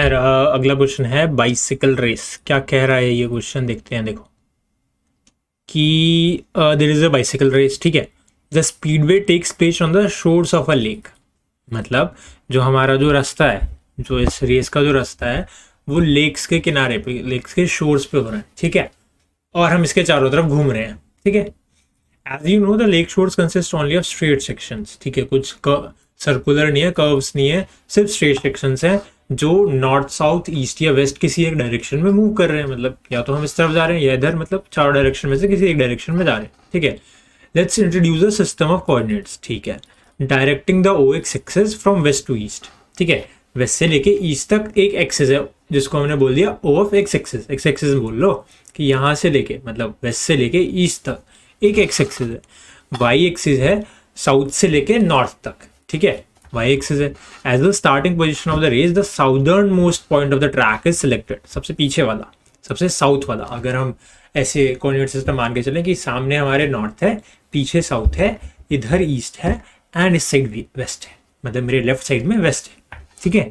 अगला क्वेश्चन है bicycle race. क्या कह रहा है ये क्वेश्चन, देखते हैं। देखो कि there is a bicycle race, ठीक है। The speedway takes place on the shores of a lake. मतलब जो हमारा जो रास्ता है, जो इस रेस का जो रास्ता है, वो लेक्स के किनारे पे, लेक्स के शोर्स पे हो रहा है, ठीक है। और हम इसके चारों तरफ घूम रहे हैं, ठीक है। As you know the lake shores consist only of straight sections, ठीक है। कुछ सर्कुलर नहीं है, कर्व्स नहीं है, सिर्फ स्ट्रेट सेक्शंस हैं जो नॉर्थ साउथ ईस्ट या वेस्ट किसी एक डायरेक्शन में मूव कर रहे हैं। मतलब या तो हम इस तरफ जा रहे हैं या इधर, मतलब चार डायरेक्शन में से किसी एक डायरेक्शन में जा रहे हैं, ठीक है। Let's introduce a system of coordinates, ठीक है। Directing the O X axis from west to east, ठीक है। वेस्ट से लेके ईस्ट तक एक एक्सिस है जिसको हमने बोल दिया O of X axis. X axis बोल लो कि यहाँ से लेके, मतलब वेस्ट से लेके ईस्ट तक एक एक्स एक्सिस है। वाई एक्सिस है साउथ से लेके नॉर्थ तक, ठीक है। वाई एक्सिस है। As the starting position of the race the southern most point of the track is selected. सबसे पीछे वाला, सबसे साउथ वाला। अगर हम ऐसे कोऑर्डिनेट सिस्टम मान के चलें कि सामने हमारे नॉर्थ है, पीछे साउथ है, इधर ईस्ट है एंड इस साइड भी वेस्ट है, मतलब मेरे लेफ्ट साइड में वेस्ट है, ठीक है।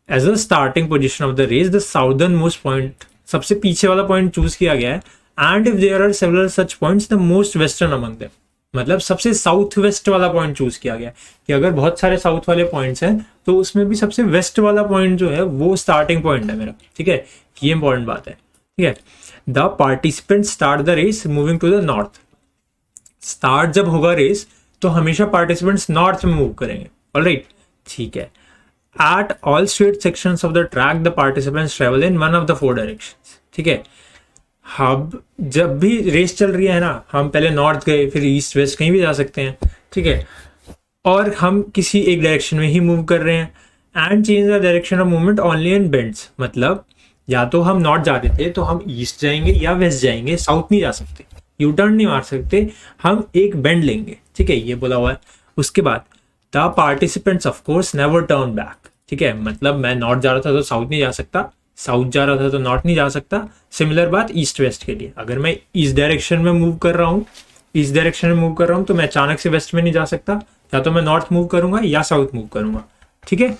As the starting position of the race the southern most point, सबसे पीछे वाला पॉइंट चूज किया गया है। And if there are several such points the most western among them, मतलब सबसे साउथ वेस्ट वाला पॉइंट चूज किया गया कि अगर बहुत सारे साउथ वाले पॉइंट्स हैं तो उसमें भी सबसे वेस्ट वाला पॉइंट जो है वो स्टार्टिंग पॉइंट है मेरा, ठीक है। ये इंपॉर्टेंट बात है, ठीक है। The participant start the race moving to the north. Start जब होगा रेस तो हमेशा पार्टिसिपेंट्स नॉर्थ में मूव करेंगे, ऑलराइट, ठीक है। At all straight sections of the track the participants travel in one of the four directions, ठीक है। अब जब भी रेस चल रही है ना, हम पहले नॉर्थ गए, फिर ईस्ट वेस्ट कहीं भी जा सकते हैं, ठीक है। और हम किसी एक डायरेक्शन में ही मूव कर रहे हैं। And change the direction of movement only in bends, मतलब या तो हम नॉर्थ जा रहे थे तो हम ईस्ट जाएंगे या वेस्ट जाएंगे, साउथ नहीं जा सकते, यू टर्न नहीं मार सकते, हम एक बेंड लेंगे, ठीक है। ये बोला हुआ है। उसके बाद the participants of course never turn back, ठीक है। मतलब मैं नॉर्थ जा रहा था तो साउथ नहीं जा सकता, साउथ जा रहा था तो नॉर्थ नहीं जा सकता। सिमिलर बात ईस्ट वेस्ट के लिए, अगर मैं ईस्ट डायरेक्शन में मूव कर रहा हूँ, ईस्ट डायरेक्शन में मूव कर रहा हूँ तो मैं अचानक से वेस्ट में नहीं जा सकता, या तो मैं नॉर्थ मूव करूंगा या साउथ मूव करूंगा, ठीक है,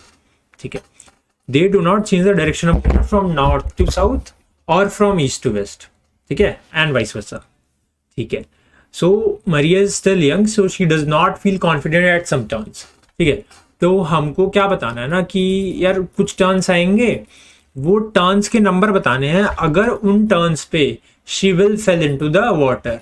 ठीक है। They do not change the direction of from north to south और फ्रॉम ईस्ट टू वेस्ट, ठीक है, एंड वाइस वर्सा, ठीक है। So Maria is still young so she does not feel confident at some turns, ठीक है। तो हमको क्या बताना है ना कि यार कुछ टर्न्स आएंगे, वो टर्न्स के नंबर बताने हैं। अगर उन टर्न्स पे she will fail into the water,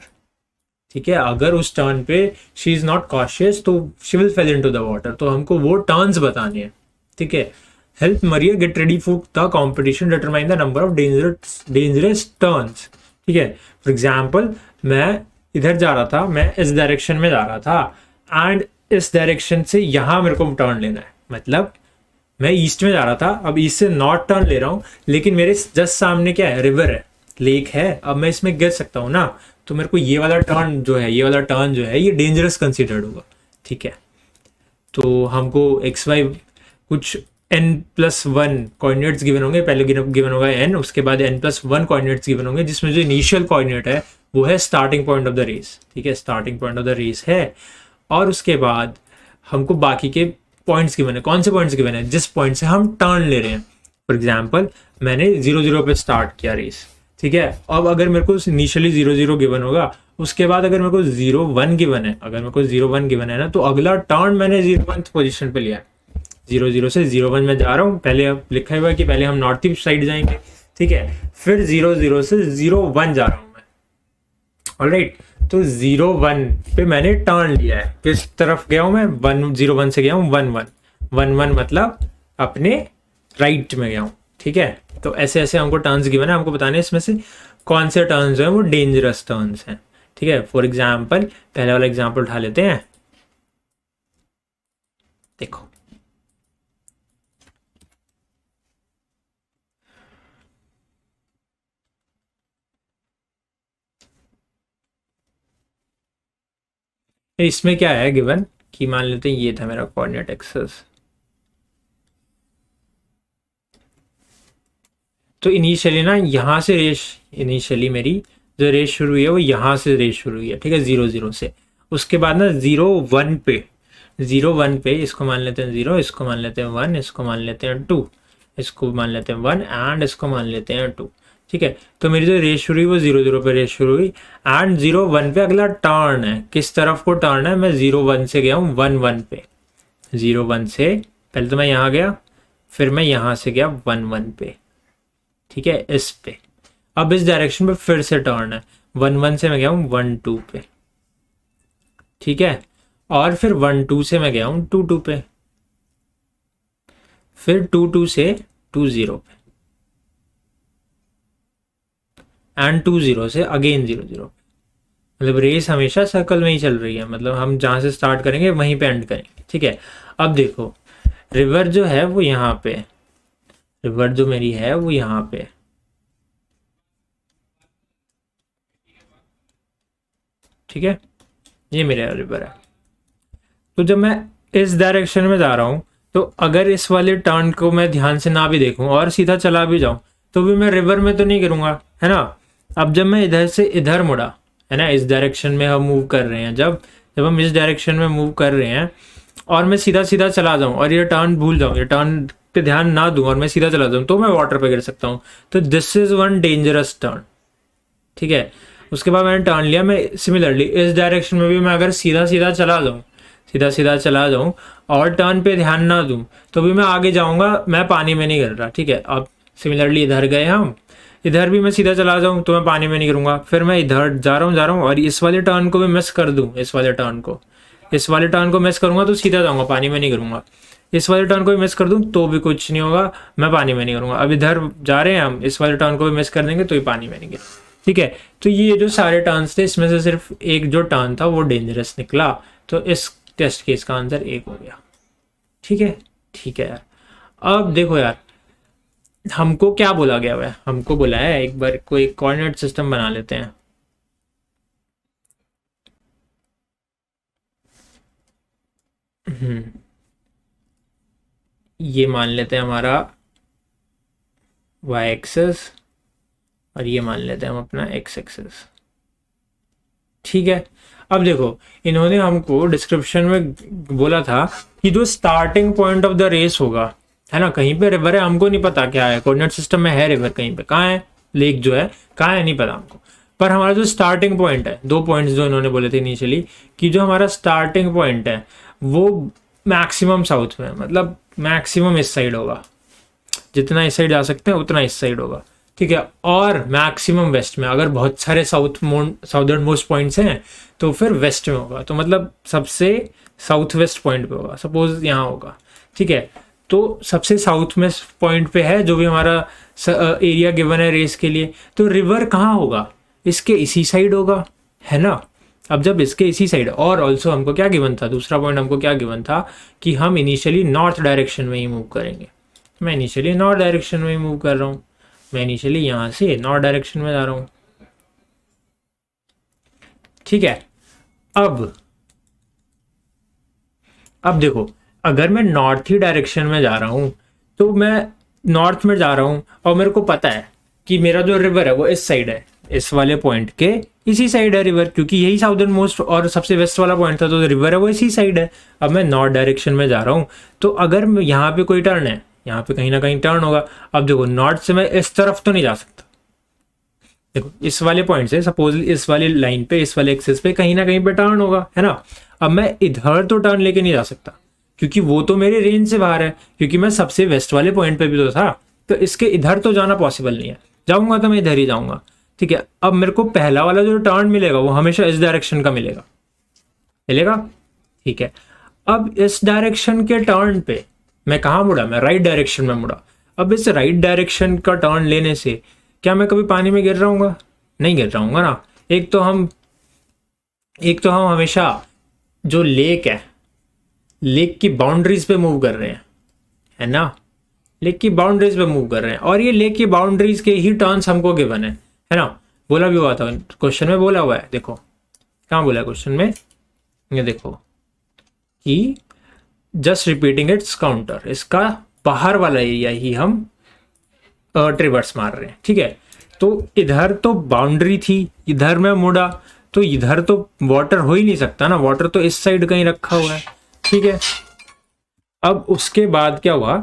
ठीक है। अगर उस टर्न पे शी इज नॉट कॉशियस तो she will fail into the water, तो हमको वो टर्न्स बताने हैं, ठीक है। Help Maria get ready for the competition, determine the number of dangerous turns, ठीक है। फॉर एग्जाम्पल मैं इधर जा रहा था, मैं इस डायरेक्शन में जा रहा था एंड इस डायरेक्शन से यहाँ मेरे को टर्न लेना है, मतलब मैं ईस्ट में जा रहा था, अब ईस्ट से नॉर्थ टर्न ले रहा हूँ, लेकिन मेरे जस्ट सामने क्या है, रिवर है, लेक है, अब मैं इसमें गिर सकता हूँ ना, तो मेरे को ये वाला टर्न जो है, ये वाला टर्न जो है ये डेंजरस कंसिडर्ड होगा, ठीक है। तो हमको एक्स वाई कुछ n+1 कोऑर्डिनेट्स गिवन होंगे, पहले गिवन होगा n, उसके बाद n+1 कोऑर्डिनेट्स गिवन होंगे, जिसमें जो इनिशियल कोऑर्डिनेट है वो है starting point of the race, ठीक है, starting point of the race है। और उसके बाद हमको बाकी के पॉइंट्स गिवन है। कौन से पॉइंट्स गिवन है? जिस पॉइंट से हम टर्न ले रहे हैं। फॉर एग्जाम्पल मैंने 0 0 पे स्टार्ट किया रेस, ठीक है। अब अगर मेरे को इनिशियली 0 0 गिवन होगा, उसके बाद अगर मेरे को 0 1 गिवन है, अगर मेरे को 0 1 गिवन है ना, तो अगला टर्न मैंने 0 1 पोजीशन पे लिया है। 0 0 से 0 1 में जा रहा हूँ, पहले अब लिखा हुआ है कि पहले हम नॉर्थ ईस्ट साइड जाएंगे, ठीक है। फिर 0 0 से 0 1 जा रहा हूँ मैं, ऑलराइट। तो 0 1 पे मैंने टर्न लिया है, किस तरफ गया हूँ मैं, 0 1 से गया हूँ 1 1 1 1, मतलब अपने राइट में गया हूँ, ठीक है। तो ऐसे ऐसे हमको टर्न्स गिवन है, हमको बताने इसमें से कौन से टर्न्स जो है वो डेंजरस टर्न्स हैं, ठीक है। फॉर एग्जाम्पल पहले वाला एग्जाम्पल उठा लेते हैं, देखो इसमें क्या है गिवन कि मान लेते हैं ये था मेरा कोऑर्डिनेट एक्सेस। तो इनिशियली ना यहाँ से रेस, इनिशियली मेरी जो रेस शुरू हुई है वो यहाँ से रेस शुरू हुई है, ठीक है, 0 0 से। उसके बाद ना 0 1 पे, 0 1 पे इसको मान लेते हैं 0, इसको मान लेते हैं 1, इसको मान लेते हैं 2, इसको मान लेते हैं 1 एंड इसको मान लेते हैं 2। ठीक है, तो मेरी जो रेस शुरू हुई वो 0 0 पे रेस शुरू हुई एंड 0 1 पे अगला टर्न है। किस तरफ को टर्न है? मैं 0 1 से गया हूँ 1 1 पे। 0 1 से पहले तो मैं यहाँ गया, फिर मैं यहाँ से गया 1 1 पे। ठीक है, इस पे अब इस डायरेक्शन पे फिर से टर्न है। 1 1 से मैं गया हूँ 1 2 पे। ठीक है, और फिर 1 2 से मैं गया हूँ 2 2 पे, फिर 2 2 से 2 0 पे एंड 2 0 से अगेन 0 0 पे। मतलब रेस हमेशा सर्कल में ही चल रही है, मतलब हम जहाँ से स्टार्ट करेंगे वहीं पे एंड करेंगे। ठीक है, अब देखो रिवर जो है वो यहाँ पे, रिवर जो मेरी है वो यहाँ पे। ठीक है, ये मेरा रिवर है। तो जब मैं इस डायरेक्शन में जा रहा हूँ तो अगर इस वाले टर्न को मैं ध्यान से ना भी देखूं और सीधा चला भी जाऊं तो भी मैं रिवर में तो नहीं गिरूंगा, है ना। अब जब मैं इधर से इधर मुड़ा, है ना, इस डायरेक्शन में हम मूव कर रहे हैं, जब जब हम इस डायरेक्शन में मूव कर रहे हैं और मैं सीधा सीधा चला जाऊं और ये टर्न भूल जाऊं, ये टर्न पे ध्यान ना दूं और मैं सीधा चला जाऊं तो मैं वाटर पे गिर सकता हूँ। तो this is one dangerous turn. ठीक है, उसके बाद मैंने टर्न लिया। मैं सिमिलरली इस डायरेक्शन में भी मैं अगर सीधा सीधा चला जाऊं, सीधा सीधा चला जाऊं और टर्न पे ध्यान ना दूं तो भी मैं आगे जाऊंगा, मैं पानी में नहीं गिर रहा। ठीक है, अब सिमिलरली इधर गए हम, इधर भी मैं सीधा चला जाऊं तो मैं पानी में नहीं गिरूंगा। फिर मैं इधर जा रहा हूँ और इस वाले टर्न को भी मिस कर दूं, इस वाले टर्न को मिस करूंगा तो सीधा जाऊंगा, पानी में नहीं गिरूंगा। इस वाले टर्न को भी मिस कर दूं तो भी कुछ नहीं होगा, मैं पानी में नहीं गिरूंगा। अब इधर जा रहे हैं हम, इस वाले टर्न को भी मिस कर देंगे तो ही पानी में नहीं गिर। ठीक है, तो ये जो सारे टर्न्स थे इसमें से सिर्फ एक जो टर्न था वो डेंजरस निकला, तो इस टेस्ट केस का आंसर 1 हो गया। ठीक है, ठीक है यार। अब देखो यार, हमको क्या बोला गया है? हमको बोला है एक बार कोई कोऑर्डिनेट सिस्टम बना लेते हैं। ये मान लेते हैं हमारा y एक्सेस और ये मान लेते हैं हम अपना x एक्सेस। ठीक है, अब देखो इन्होंने हमको डिस्क्रिप्शन में बोला था कि जो starting point of the race होगा, है ना, कहीं पे रिवर है, हमको नहीं पता क्या है, कोऑर्डिनेट सिस्टम में है रिवर कहीं पे, कहाँ है लेक जो है, कहाँ है नहीं पता हमको, पर हमारा जो स्टार्टिंग पॉइंट है, 2 पॉइंट्स जो इन्होंने बोले थे इनिशियली कि जो हमारा स्टार्टिंग पॉइंट है वो मैक्सिमम साउथ में, मतलब मैक्सिमम इस साइड होगा, जितना इस साइड जा सकते हैं उतना इस साइड होगा। ठीक है, और मैक्सिमम वेस्ट में, अगर बहुत सारे साउदर्न मोस्ट पॉइंट्स हैं तो फिर वेस्ट में होगा, तो मतलब सबसे साउथ वेस्ट पॉइंट पे होगा, सपोज यहाँ होगा। ठीक है, तो सबसे साउथ वेस्ट पॉइंट पे है जो भी हमारा एरिया गिवन है रेस के लिए, तो रिवर कहाँ होगा? इसके इसी साइड होगा, है ना। अब जब इसके इसी साइड, और ऑल्सो हमको क्या गिवन था, दूसरा पॉइंट हमको क्या गिवन था कि हम इनिशियली नॉर्थ डायरेक्शन में ही मूव करेंगे। मैं इनिशियली नॉर्थ डायरेक्शन में ही मूव कर रहा हूँ, मैं इनिशियली यहाँ से नॉर्थ डायरेक्शन में जा रहा हूँ। ठीक है, अब देखो अगर मैं नॉर्थ ही डायरेक्शन में जा रहा हूँ तो मैं नॉर्थ में जा रहा हूँ और मेरे को पता है कि मेरा जो रिवर है वो इस साइड है, इस वाले पॉइंट के इसी साइड है रिवर, क्योंकि यही साउदर्न मोस्ट और सबसे वेस्ट वाला पॉइंट था, तो रिवर है वो इसी साइड है। अब मैं नॉर्थ डायरेक्शन में जा रहा हूँ तो अगर यहाँ पे कोई टर्न है, यहाँ पे कहीं ना कहीं टर्न होगा। अब देखो नॉर्थ से मैं इस तरफ तो नहीं जा सकता, देखो इस वाले पॉइंट से सपोज इस वाली लाइन पे, इस वाले एक्सिस पे कहीं ना कहीं पे टर्न होगा, है ना। अब मैं इधर तो टर्न लेके नहीं जा सकता क्योंकि वो तो मेरे रेंज से बाहर है, क्योंकि मैं सबसे वेस्ट वाले पॉइंट पे भी तो था, तो इसके इधर तो जाना पॉसिबल नहीं है। जाऊंगा तो मैं इधर ही जाऊंगा। ठीक है, अब मेरे को पहला वाला जो टर्न मिलेगा वो हमेशा इस डायरेक्शन का मिलेगा। ठीक है, अब इस डायरेक्शन के टर्न पे मैं कहाँ मुड़ा? मैं राइट डायरेक्शन में मुड़ा। अब इस राइट डायरेक्शन का टर्न लेने से क्या मैं कभी पानी में गिर रहूंगा? नहीं गिर रहूंगा ना। एक तो हम हमेशा जो लेक है, लेक की बाउंड्रीज पे मूव कर रहे हैं, है ना, लेक की बाउंड्रीज पे मूव कर रहे हैं, और ये लेक की बाउंड्रीज के ही टर्न्स हमको गिवन है ना। बोला भी हुआ था क्वेश्चन में, बोला हुआ है, देखो कहाँ बोला है क्वेश्चन में, ये देखो कि जस्ट रिपीटिंग इट्स काउंटर, इसका बाहर वाला एरिया ही हम ट्रिवर्स मार रहे हैं। ठीक है, तो इधर तो बाउंड्री थी, इधर मैं मुड़ा तो इधर तो वाटर हो ही नहीं सकता ना, वाटर तो इस साइड कहीं रखा हुआ है। ठीक है, अब उसके बाद क्या हुआ,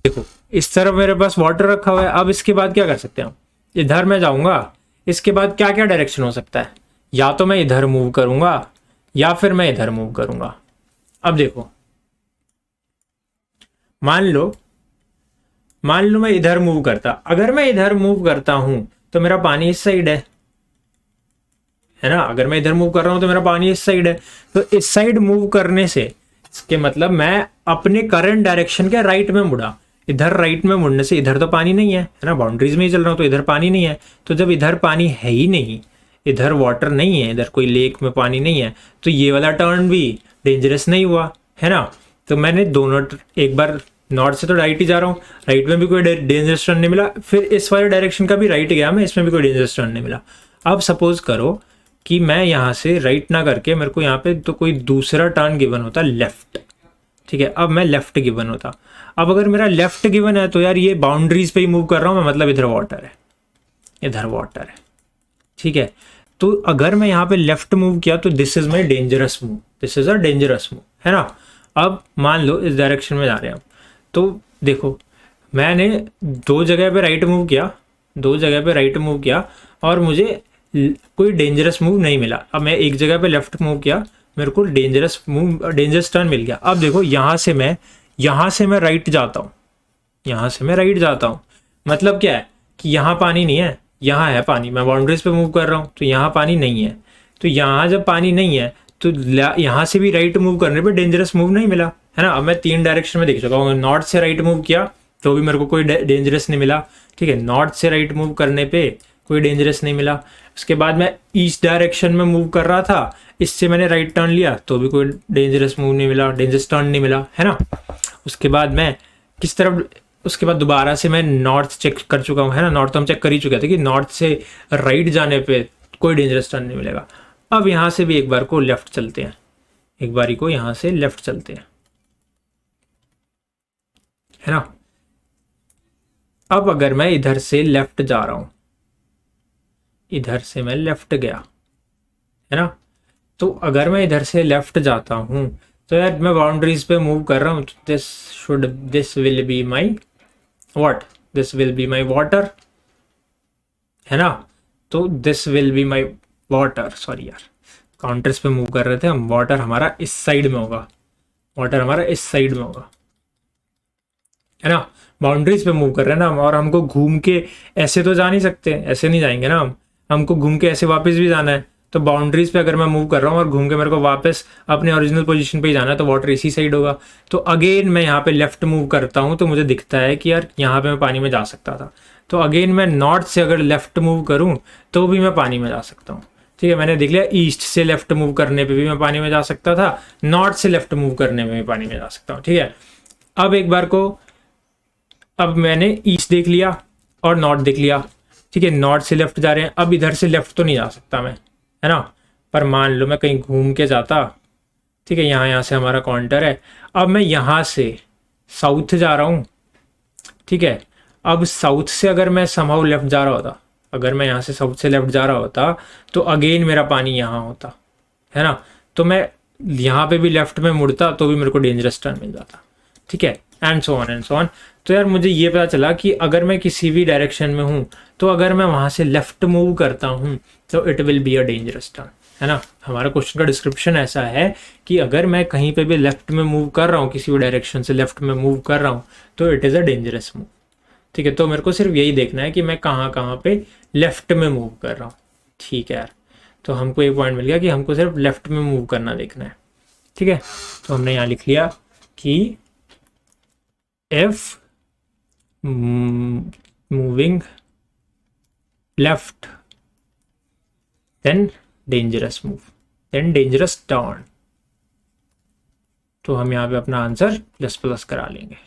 देखो इस तरफ मेरे पास वाटर रखा हुआ है। अब इसके बाद क्या कर सकते हैं हम, इधर मैं जाऊंगा, इसके बाद क्या क्या डायरेक्शन हो सकता है, या तो मैं इधर मूव करूंगा या फिर मैं इधर मूव करूंगा। अब देखो, मान लो मैं इधर मूव करता, अगर मैं इधर मूव करता हूं तो मेरा पानी इस साइड है ना, अगर मैं इधर मूव कर रहा हूं तो मेरा पानी इस साइड है। तो इस साइड मूव करने से इसके मतलब मैं अपने करंट डायरेक्शन के राइट में मुड़ा। इधर राइट में मुड़ने से इधर तो पानी नहीं है ना, बाउंड्रीज में ही चल रहा हूं तो इधर पानी नहीं है। तो जब इधर पानी है ही नहीं, इधर वाटर नहीं है, इधर कोई लेक में पानी नहीं है, तो ये वाला टर्न भी डेंजरस नहीं हुआ, है ना। तो मैंने दोनों, एक बार नॉर्थ से तो राइट ही जा रहा हूँ, राइट में भी कोई डेंजरस टर्न नहीं मिला, फिर इस वाले डायरेक्शन का भी राइट गया मैं, इसमें भी कोई डेंजरस टर्न नहीं मिला। अब सपोज करो कि मैं यहाँ से राइट ना करके मेरे को यहाँ पे तो कोई दूसरा टर्न गिवन होता लेफ्ट, ठीक है, अब मैं लेफ्ट गिवन होता। अब अगर मेरा लेफ्ट गिवन है तो यार ये बाउंड्रीज पे ही मूव कर रहा हूँ मैं, मतलब इधर वाटर है, इधर वाटर है, ठीक है। तो अगर मैं यहाँ पे लेफ्ट मूव किया तो this is my dangerous move, this is a dangerous move, है ना। अब मान लो इस डायरेक्शन में जा रहे हैं हम, तो देखो मैंने दो जगह पे राइट मूव किया, दो जगह पे राइट मूव किया और मुझे कोई डेंजरस मूव नहीं मिला। अब मैं एक जगह पे लेफ्ट मूव किया, मेरे को डेंजरस टर्न मिल गया। अब देखो यहाँ से मैं राइट जाता हूँ, यहाँ से मैं राइट जाता हूँ, मतलब क्या है कि यहाँ पानी नहीं है, यहाँ है पानी, मैं बाउंड्रीज पे मूव कर रहा हूँ तो यहाँ पानी नहीं है। तो यहाँ जब पानी नहीं है तो यहाँ से भी राइट मूव करने पे डेंजरस मूव नहीं मिला, है ना। अब मैं 3 डायरेक्शन में देख चुका हूँ, नॉर्थ से राइट मूव किया तो भी मेरे को कोई डेंजरस नहीं मिला, ठीक है, नॉर्थ से राइट मूव करने पे कोई डेंजरस नहीं मिला। उसके बाद मैं ईस्ट डायरेक्शन में मूव कर रहा था, इससे मैंने राइट टर्न लिया तो भी कोई डेंजरस मूव नहीं मिला, डेंजरस टर्न नहीं मिला, है ना। उसके बाद मैं किस तरफ, उसके बाद दोबारा से मैं नॉर्थ चेक कर चुका हूँ, है ना, नॉर्थ हम चेक कर ही चुके थे कि नॉर्थ से राइट जाने पे कोई डेंजरस टर्न नहीं मिलेगा। अब यहाँ से भी एक बार को लेफ्ट चलते हैं, एक बारी को यहाँ से लेफ्ट चलते हैं, है ना। अब अगर मैं इधर से लेफ्ट जा रहा हूँ, इधर से मैं लेफ्ट गया, है ना, तो अगर मैं इधर से लेफ्ट जाता हूँ तो यार मैं बाउंड्रीज पे मूव कर रहा हूँ, this will be my what, this will be my water, है ना। तो this will be my water, sorry यार काउंटर्स पे मूव कर रहे थे हम, वाटर हमारा इस साइड में होगा, वाटर हमारा इस साइड में होगा, है ना। बाउंड्रीज पे मूव कर रहे हैं ना हम, और हमको घूम के ऐसे तो जा नहीं सकते, ऐसे नहीं जाएंगे ना हम, हमको घूम के ऐसे वापस भी जाना है। तो बाउंड्रीज पे अगर मैं मूव कर रहा हूँ और घूम के मेरे को वापस अपने ओरिजिनल पोजीशन पे ही जाना है तो वाटर इसी साइड होगा। तो अगेन मैं यहाँ पे लेफ्ट मूव करता हूँ तो मुझे दिखता है कि यार यहाँ पे मैं पानी में जा सकता था। तो अगेन मैं नॉर्थ से अगर लेफ्ट मूव करूँ तो भी मैं पानी में जा सकता हूँ, ठीक है। मैंने देख लिया ईस्ट से लेफ्ट मूव करने पे भी मैं पानी में जा सकता था, नॉर्थ से लेफ्ट मूव करने में भी पानी में जा सकता हूँ, ठीक है। अब एक बार को, अब मैंने ईस्ट देख लिया और नॉर्थ देख लिया, ठीक है, नॉर्थ से लेफ्ट जा रहे हैं, अब इधर से लेफ्ट तो नहीं जा सकता मैं, है ना। पर मान लो मैं कहीं घूम के जाता, ठीक है, यहाँ से हमारा काउंटर है, अब मैं यहाँ से साउथ जा रहा हूँ, ठीक है। अब साउथ से अगर मैं समहाउ लेफ्ट जा रहा होता, अगर मैं यहाँ से साउथ से लेफ्ट जा रहा होता तो अगेन मेरा पानी यहाँ होता, है ना। तो मैं यहाँ पे भी लेफ्ट में मुड़ता तो भी मेरे को डेंजरस टर्न मिल जाता, ठीक है, and so on and so on. तो यार मुझे ये पता चला कि अगर मैं किसी भी डायरेक्शन में हूँ तो अगर मैं वहाँ से लेफ्ट मूव करता हूँ तो it will be a dangerous turn, है ना। हमारा क्वेश्चन का डिस्क्रिप्शन ऐसा है कि अगर मैं कहीं पे भी लेफ्ट में मूव कर रहा हूँ, किसी भी डायरेक्शन से लेफ्ट में मूव कर रहा हूँ तो it is a dangerous move, ठीक है। तो मेरे को सिर्फ यही देखना है कि मैं कहाँ कहाँ पे लेफ्ट में मूव कर रहा हूँ, ठीक है यार। तो हमको एक पॉइंट मिल गया कि हमको सिर्फ लेफ्ट में मूव करना देखना है, ठीक है। तो हमने यहाँ लिख लिया कि if moving left then dangerous move, then dangerous turn. तो हम यहाँ पे अपना आंसर प्लस करा लेंगे,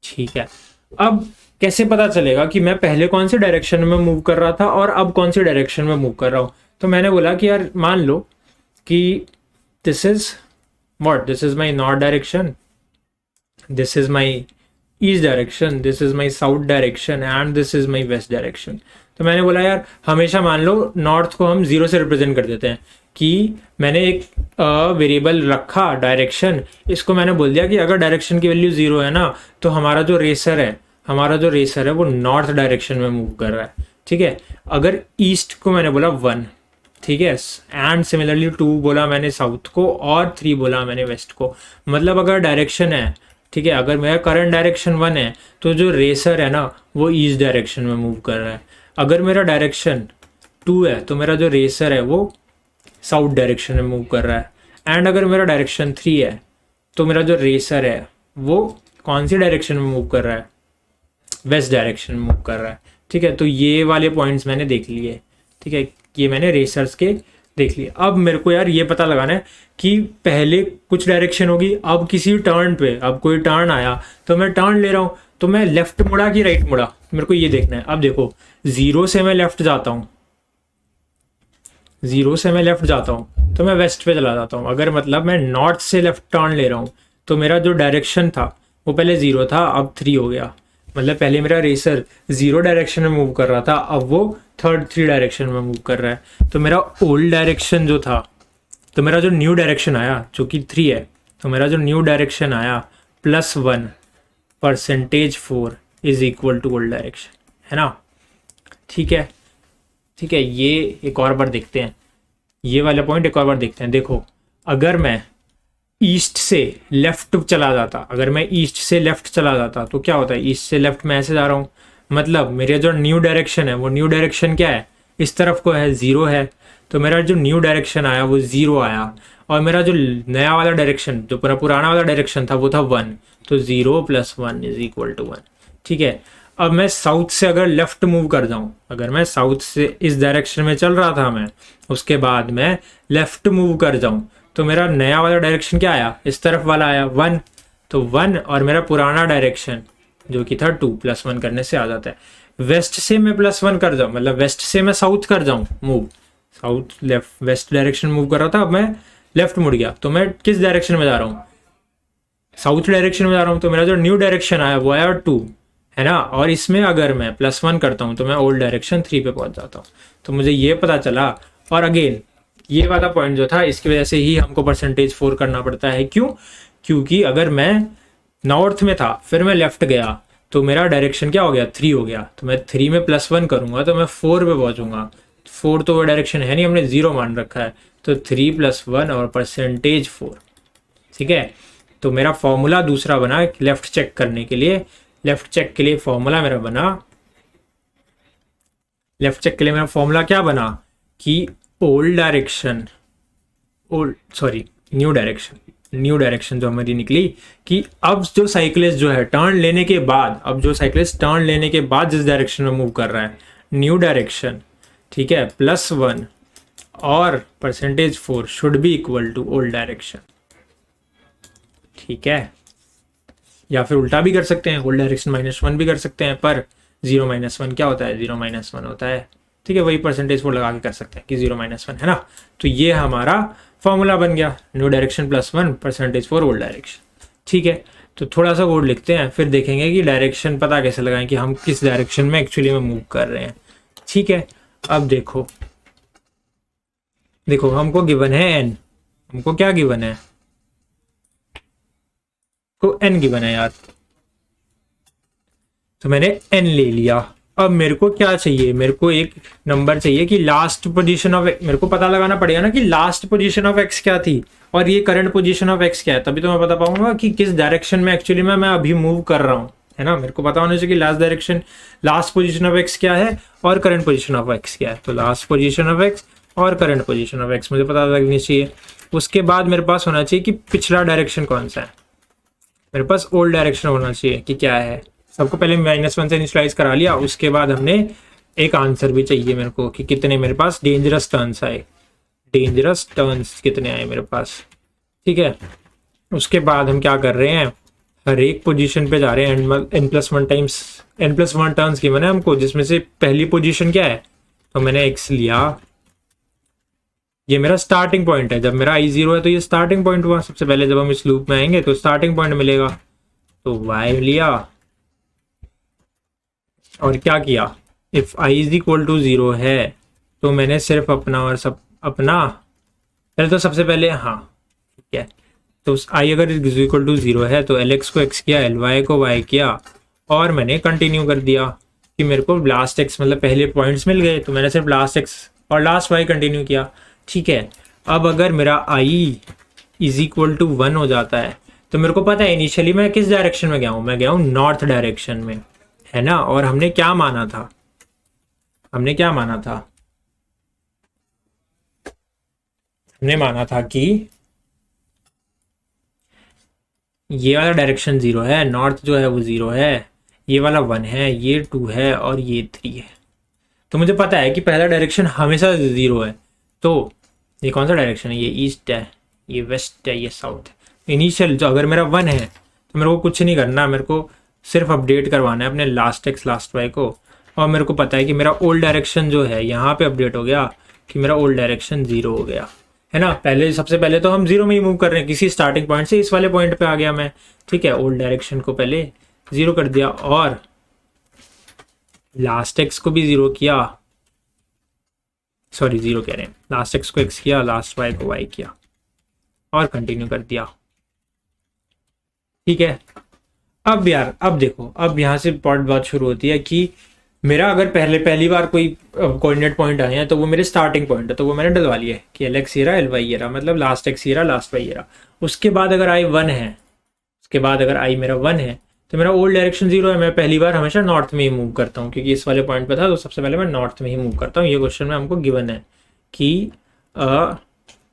ठीक है। अब कैसे पता चलेगा कि मैं पहले कौन से डायरेक्शन में मूव कर रहा था और अब कौन से डायरेक्शन में मूव कर रहा हूँ। तो मैंने बोला कि यार मान लो कि this is what, this is my north direction, this is my east direction, this is my south direction and this is my west direction. तो मैंने बोला यार हमेशा मान लो नॉर्थ को हम 0 से रिप्रेजेंट कर देते हैं कि मैंने एक वेरिएबल रखा डायरेक्शन, इसको मैंने बोल दिया कि अगर डायरेक्शन की वैल्यू 0 है ना तो हमारा जो रेसर है वो नॉर्थ डायरेक्शन में मूव कर रहा है, ठीक है। अगर ईस्ट को मैंने बोला 1, ठीक है, एंड सिमिलरली 2 बोला मैंने साउथ को, और 3 बोला मैंने वेस्ट को। मतलब अगर डायरेक्शन है, ठीक है, अगर मेरा करंट डायरेक्शन 1 है तो जो रेसर है ना वो ईस्ट डायरेक्शन में मूव कर रहा है। अगर मेरा डायरेक्शन 2 है तो मेरा जो रेसर है वो साउथ डायरेक्शन में मूव कर रहा है। एंड अगर मेरा डायरेक्शन 3 है तो मेरा जो रेसर है वो कौन सी डायरेक्शन में मूव कर रहा है, वेस्ट डायरेक्शन में मूव कर रहा है, ठीक है। तो ये वाले पॉइंट्स मैंने देख लिए, ठीक है, ये मैंने रेसर्स के देख लिए। अब मेरे को यार ये पता लगाना है कि पहले कुछ डायरेक्शन होगी, अब किसी टर्न पे, अब कोई टर्न आया तो मैं टर्न ले रहा हूँ तो मैं लेफ्ट मुड़ा कि राइट मुड़ा, मेरे को ये देखना है। अब देखो 0 से मैं लेफ्ट जाता हूँ, 0 से मैं लेफ्ट जाता हूँ तो मैं वेस्ट पे चला जाता हूँ। अगर मतलब मैं नॉर्थ से लेफ्ट टर्न ले रहा हूँ तो मेरा जो डायरेक्शन था वो पहले 0 था, अब 3 हो गया। मतलब पहले मेरा रेसर 0 डायरेक्शन में मूव कर रहा था, अब वो 3 डायरेक्शन में मूव कर रहा है। तो मेरा ओल्ड डायरेक्शन जो था, तो मेरा जो न्यू डायरेक्शन आया जो कि 3 है, तो मेरा जो न्यू डायरेक्शन आया +1 % 4 is equal to old direction, है ना। ठीक है, ठीक है। ये एक और बार देखते हैं, ये वाला पॉइंट एक और बार देखते हैं। देखो अगर मैं ईस्ट से लेफ्ट चला जाता, अगर मैं ईस्ट से लेफ्ट चला जाता तो क्या होता है, ईस्ट से लेफ्ट मैं ऐसे जा रहा हूँ, मतलब मेरा जो न्यू डायरेक्शन है वो न्यू डायरेक्शन क्या है, इस तरफ को है, 0 है। तो मेरा जो न्यू डायरेक्शन आया वो 0 आया, और मेरा जो नया वाला डायरेक्शन, जो पूरा पुराना वाला डायरेक्शन था वो था 1, तो 0 + 1 इज इक्वल टू 1, ठीक है। अब मैं साउथ से अगर लेफ्ट मूव कर जाऊं, अगर मैं साउथ से इस डायरेक्शन में चल रहा था मैं, उसके बाद मैं लेफ्ट मूव कर जाऊं तो मेरा नया वाला डायरेक्शन क्या आया, इस तरफ वाला आया 1, तो 1, और मेरा पुराना डायरेक्शन जो कि था 2 + 1 करने से आ जाता है। वेस्ट से मैं +1 कर जाऊं, मतलब वेस्ट से मैं साउथ कर जाऊं move, south left west direction move कर रहा था, अब मैं लेफ्ट मुड़ गया तो मैं किस डायरेक्शन में जा रहा हूँ, साउथ डायरेक्शन में जा रहा हूँ। तो मेरा जो न्यू डायरेक्शन आया वो आया 2, है ना। और इसमें अगर मैं +1 करता हूँ तो मैं ओल्ड डायरेक्शन 3 पे पहुंच जाता हूँ। तो मुझे ये पता चला, और अगेन ये वाला पॉइंट जो था इसकी वजह से ही हमको % 4 करना पड़ता है। क्यों, क्योंकि अगर मैं नॉर्थ में था फिर मैं लेफ्ट गया तो मेरा डायरेक्शन क्या हो गया, 3 हो गया। तो मैं 3 में +1 करूंगा तो मैं 4 पे पहुंचूंगा। 4 तो वो डायरेक्शन है नहीं, हमने 0 मान रखा है, तो 3 + 1 और %4, ठीक है। तो मेरा फॉर्मूला दूसरा बना लेफ्ट चेक करने के लिए, लेफ्ट चेक के लिए फॉर्मूला मेरा बना, लेफ्ट चेक के लिए मेरा फॉर्मूला क्या बना कि ओल्ड डायरेक्शन, न्यू डायरेक्शन जो हमारी निकली कि अब जो साइकिलिस्ट जो है टर्न लेने के बाद, अब जो साइकिलिस्ट टर्न लेने के बाद जिस डायरेक्शन में मूव कर रहा है, न्यू डायरेक्शन, ठीक है, +1 और %4 should be equal to old direction, ठीक है। या फिर उल्टा भी कर सकते हैं, ओल्ड डायरेक्शन -1 भी कर सकते हैं, पर 0 - 1 क्या होता है, 0 - 1 होता है, ठीक है। वही %4 लगा के कर सकते हैं कि 0 - 1, है ना। तो ये हमारा फॉर्मूला बन गया, न्यू डायरेक्शन +1 %4 ओल्ड डायरेक्शन, ठीक है। तो थोड़ा सा कोड लिखते हैं, फिर देखेंगे कि डायरेक्शन पता कैसे लगाएं कि हम किस डायरेक्शन में एक्चुअली में मूव कर रहे हैं, ठीक है। अब देखो हमको गिवन है n, हमको क्या गिवन है, को n गिवन है यार, तो मैंने n ले लिया। अब मेरे को क्या चाहिए, मेरे को एक नंबर चाहिए कि लास्ट पोजीशन ऑफ, मेरे को पता लगाना पड़ेगा ना कि लास्ट पोजीशन ऑफ x क्या थी और ये करंट पोजीशन ऑफ x क्या है, तभी तो मैं बता पाऊंगा कि किस डायरेक्शन में एक्चुअली में मैं अभी मूव कर रहा हूँ, है ना। मेरे को पता होना चाहिए कि लास्ट पोजीशन ऑफ x क्या है और करंट पोजीशन ऑफ x क्या है। तो लास्ट पोजीशन ऑफ x और करंट पोजीशन ऑफ x मुझे पता लगनी चाहिए। उसके बाद मेरे पास होना चाहिए कि पिछला डायरेक्शन कौन सा है, मेरे पास ओल्ड डायरेक्शन होना चाहिए कि क्या है। सबको पहले -1 से इनिशियलाइज करा लिया, उसके बाद हमने एक आंसर भी चाहिए मेरे को कि कितने मेरे पास डेंजरस टर्न्स आए, डेंजरस टर्न्स कितने आए मेरे पास, ठीक है। उसके बाद हम क्या कर रहे हैं, हर एक पोजीशन पे जा रहे हैं, n+1 टर्न्स गिवन है हमको, जिसमें से पहली पोजीशन क्या है, तो मैंने x लिया, ये मेरा स्टार्टिंग पॉइंट है। जब मेरा i0 है तो ये स्टार्टिंग पॉइंट हुआ, सबसे पहले जब हम इस लूप में आएंगे तो स्टार्टिंग पॉइंट मिलेगा, तो y लिया और क्या किया, इफ i = 0 है तो मैंने सिर्फ अपना और सब अपना पहले तो सबसे पहले हाँ ठीक है, तो आई अगर इज इक्वल टू 0 है तो एल एक्स को एक्स किया, एल वाई को वाई किया, और मैंने कंटिन्यू कर दिया कि मेरे को लास्ट एक्स मतलब पहले पॉइंट्स मिल गए तो मैंने सिर्फ लास्ट एक्स और लास्ट वाई कंटिन्यू किया। ठीक है, अब अगर मेरा आई इज इक्वल टू 1 हो जाता है तो मेरे को पता है इनिशियली मैं किस डायरेक्शन में गया हूँ, मैं गया हूँ नॉर्थ डायरेक्शन में, है ना। और हमने क्या माना था, हमने क्या माना था, हमने माना था कि ये वाला डायरेक्शन 0 है, नॉर्थ जो है वो 0 है, ये वाला 1 है, ये 2 है और ये 3 है। तो मुझे पता है कि पहला डायरेक्शन हमेशा 0 है। तो ये कौन सा डायरेक्शन है, ये ईस्ट है, ये वेस्ट है, ये साउथ है। इनिशियल जो अगर मेरा 1 है तो मेरे को कुछ नहीं करना, मेरे को सिर्फ अपडेट करवाना है अपने लास्ट एक्स लास्ट वाई को। और मेरे को पता है कि मेरा ओल्ड डायरेक्शन जो है यहाँ पे अपडेट हो गया कि मेरा ओल्ड डायरेक्शन 0 हो गया, है ना। पहले सबसे पहले तो हम 0 में ही मूव कर रहे हैं, किसी स्टार्टिंग पॉइंट से इस वाले पॉइंट पे आ गया मैं। ठीक है, ओल्ड डायरेक्शन को पहले 0 कर दिया और लास्ट एक्स को भी 0 किया, सॉरी 0 कह रहे हैं, लास्ट एक्स को एक्स किया, लास्ट वाई को वाई किया और कंटिन्यू कर दिया। ठीक है, अब यार अब देखो, अब यहाँ से बात शुरू होती है कि मेरा अगर पहली बार कोई कोऑर्डिनेट पॉइंट आए हैं तो वो मेरे स्टार्टिंग पॉइंट है, तो वो मैंने डलवा लिया है कि एल एक्स ये रहा, एल वाई ये रहा, मतलब लास्ट एक्स ये रहा, लास्ट वाई ये रहा। उसके बाद अगर आई 1 है, उसके बाद अगर आई मेरा 1 है तो मेरा ओल्ड डायरेक्शन 0 है, मैं पहली बार हमेशा नॉर्थ में ही मूव करता हूँ क्योंकि इस वाले पॉइंट पे था तो सबसे पहले मैं नॉर्थ में ही मूव करता हूँ। ये क्वेश्चन में हमको गिवन है कि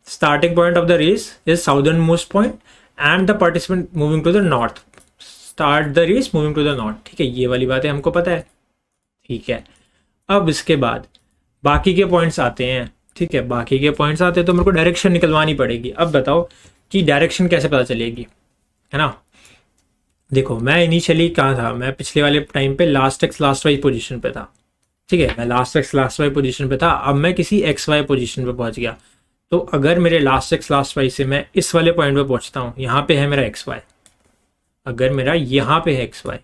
starting point of the race is southern most point and the participant moving to the north, start the race moving to the north. ठीक है, ये वाली बातें हमको पता है। ठीक है, अब इसके बाद बाकी के पॉइंट्स आते हैं। ठीक है, बाकी के पॉइंट्स आते हैं तो मेरे को डायरेक्शन निकलवानी पड़ेगी। अब बताओ कि डायरेक्शन कैसे पता चलेगी, है ना। देखो मैं इनिशियली कहाँ था, मैं पिछले वाले टाइम पे last X last Y position पे था। ठीक है, मैं last X last Y position पे था, अब मैं किसी एक्स वाई पोजीशन पे पहुंच गया। तो अगर मेरे लास्ट एक्स लास्ट वाई से मैं इस वाले पॉइंट पे पहुंचता हूँ, यहाँ पे है मेरा एक्स वाई, अगर मेरा यहाँ पे है एक्स वाई,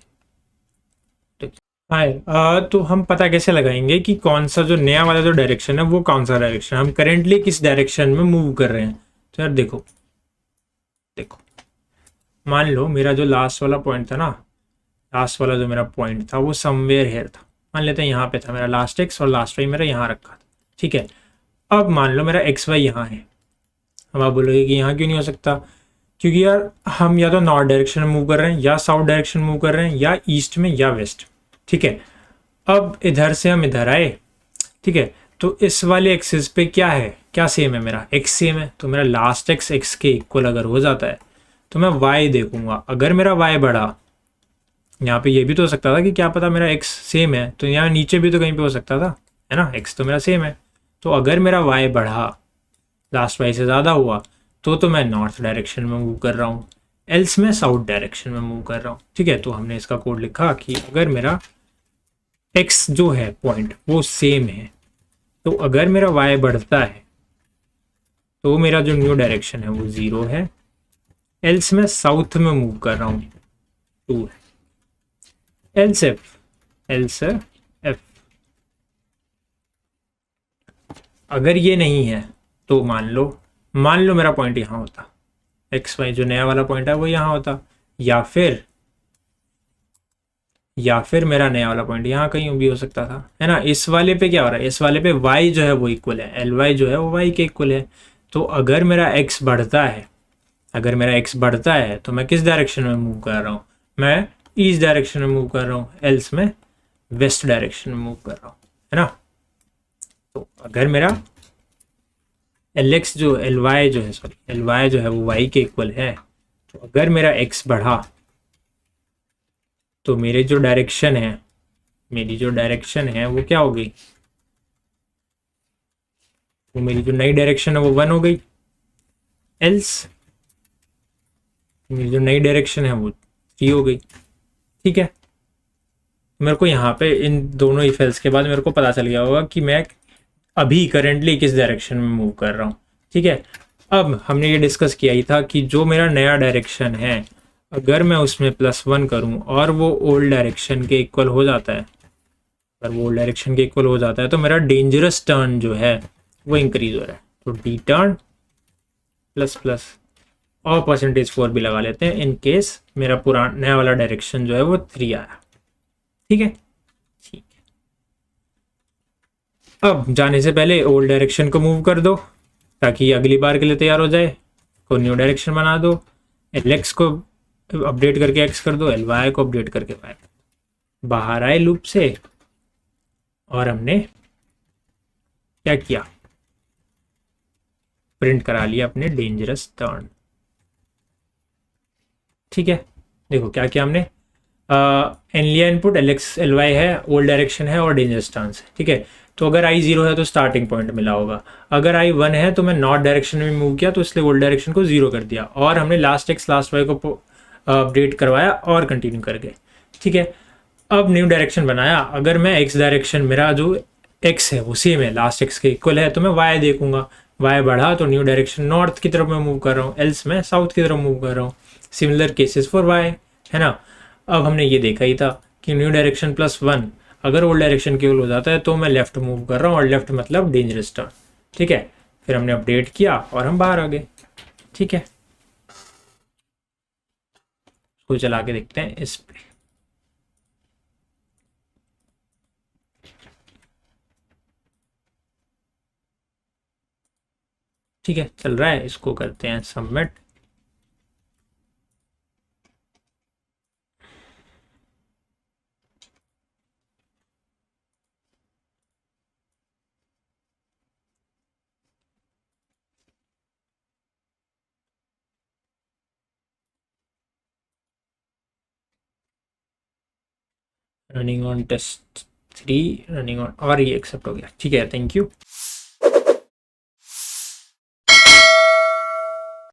हाँ तो हम पता कैसे लगाएंगे कि कौन सा जो नया वाला जो डायरेक्शन है वो कौन सा डायरेक्शन, हम करेंटली किस डायरेक्शन में मूव कर रहे हैं। तो यार देखो देखो, मान लो मेरा जो लास्ट वाला पॉइंट था ना, लास्ट वाला जो मेरा पॉइंट था वो समवेयर हेयर था, मान लेते हैं यहाँ पे था मेरा लास्ट एक्स और लास्ट वाई मेरा यहाँ रखा था। ठीक है, अब मान लो मेरा एक्स वाई यहाँ है। अब आप बोलोगे कि यहाँ क्यों नहीं हो सकता, क्योंकि यार हम या तो नॉर्थ डायरेक्शन में मूव कर रहे हैं या साउथ डायरेक्शन मूव कर रहे हैं या ईस्ट में या वेस्ट। ठीक है, अब इधर से हम इधर आए। ठीक है, तो इस वाले एक्सिस पे क्या है, क्या सेम है, मेरा एक्स सेम है, तो मेरा लास्ट एक्स एक्स के इक्वल अगर हो जाता है तो मैं वाई देखूंगा। अगर मेरा वाई बढ़ा, यहाँ पे ये भी तो हो सकता था कि क्या पता मेरा एक्स सेम है, तो यहाँ नीचे भी तो कहीं पे हो सकता था, है ना, एक्स तो मेरा सेम है। तो अगर मेरा वाई बढ़ा, लास्ट वाई से ज़्यादा हुआ, तो मैं नॉर्थ डायरेक्शन में मूव कर रहा हूँ, एल्स में साउथ डायरेक्शन में मूव कर रहा हूँ। ठीक है, तो हमने इसका कोड लिखा कि अगर मेरा एक्स जो है पॉइंट वो सेम है, तो अगर मेरा वाई बढ़ता है तो मेरा जो न्यू डायरेक्शन है वो 0 है, एल्स में साउथ में मूव कर रहा हूँ 2 है, एल्स एफ। अगर ये नहीं है तो मान लो मेरा पॉइंट यहाँ होता, एक्स वाई जो नया वाला पॉइंट है वो यहाँ होता, या फिर मेरा नया वाला पॉइंट यहाँ कहीं भी हो सकता था, है ना। इस वाले पे क्या हो रहा है, इस वाले पे y जो है वो इक्वल है, एल वाई जो है वो y के इक्वल है। तो अगर मेरा x बढ़ता है, अगर मेरा x बढ़ता है तो मैं किस डायरेक्शन में मूव कर रहा हूँ, मैं ईस्ट डायरेक्शन में मूव कर रहा हूँ, एल्स में वेस्ट डायरेक्शन में मूव कर रहा हूँ, है ना। तो अगर मेरा एल वाई जो है वो y के इक्वल है, तो अगर मेरा x बढ़ा तो मेरी जो डायरेक्शन है वो क्या हो गई, वो मेरी जो नई डायरेक्शन है वो 1 हो गई, एल्स मेरी जो नई डायरेक्शन है वो 3 हो गई। ठीक है, मेरे को यहाँ पे इन दोनों इफ एल्स के बाद मेरे को पता चल गया होगा कि मैं अभी करेंटली किस डायरेक्शन में मूव कर रहा हूँ। ठीक है, अब हमने ये डिस्कस किया ही था कि जो मेरा नया डायरेक्शन है अगर मैं उसमें +1 करूं और वो ओल्ड डायरेक्शन के इक्वल हो जाता है, अगर वो ओल्ड डायरेक्शन के इक्वल हो जाता है तो मेरा डेंजरस टर्न जो है वो इंक्रीज हो रहा है। तो डी टर्न प्लस प्लस और %4 भी लगा लेते हैं इन केस मेरा पुराना नया वाला डायरेक्शन जो है वो 3 आया। ठीक है, ठीक। अब जाने से पहले ओल्ड डायरेक्शन को मूव कर दो ताकि अगली बार के लिए तैयार हो जाए। को न्यू डायरेक्शन बना दो, LX को अपडेट करके X कर दो, LY को अपडेट करके Y। बाहर आए लूप से और हमने क्या किया, प्रिंट करा लिया अपने डेंजरस टर्न। ठीक है, देखो क्या किया हमने, एनलिया इनपुट LX LY है, ओल्ड डायरेक्शन है और डेंजरस टर्न है। ठीक है, तो अगर I 0 है तो स्टार्टिंग पॉइंट मिला होगा, अगर I 1 है तो मैं नॉर्थ डायरेक्शन में मूव किया तो इसलिए ओल्ड डायरेक्शन को 0 कर दिया और हमने लास्ट X लास्ट Y को अपडेट करवाया और कंटिन्यू कर गए। ठीक है, अब न्यू डायरेक्शन बनाया, अगर मैं X डायरेक्शन मेरा जो X है वो सेम है, लास्ट X के इक्वल है, तो मैं Y देखूंगा, Y बढ़ा तो न्यू डायरेक्शन नॉर्थ की तरफ मैं मूव कर रहा हूँ, एल्स मैं साउथ की तरफ मूव कर रहा हूँ। सिमिलर केसेस फॉर Y, है ना। अब हमने ये देखा ही था कि न्यू डायरेक्शन +1 अगर ओल्ड डायरेक्शन केवल हो जाता है तो मैं लेफ्ट मूव कर रहा हूँ और लेफ्ट मतलब डेंजरस टर्न। ठीक है, फिर हमने अपडेट किया और हम बाहर आ गए। ठीक है, इसको चला के देखते हैं इस पे। ठीक है, चल रहा है, इसको करते हैं submit. Running on test 3 running on, और ये एक्सेप्ट हो गया। ठीक है, थैंक यू।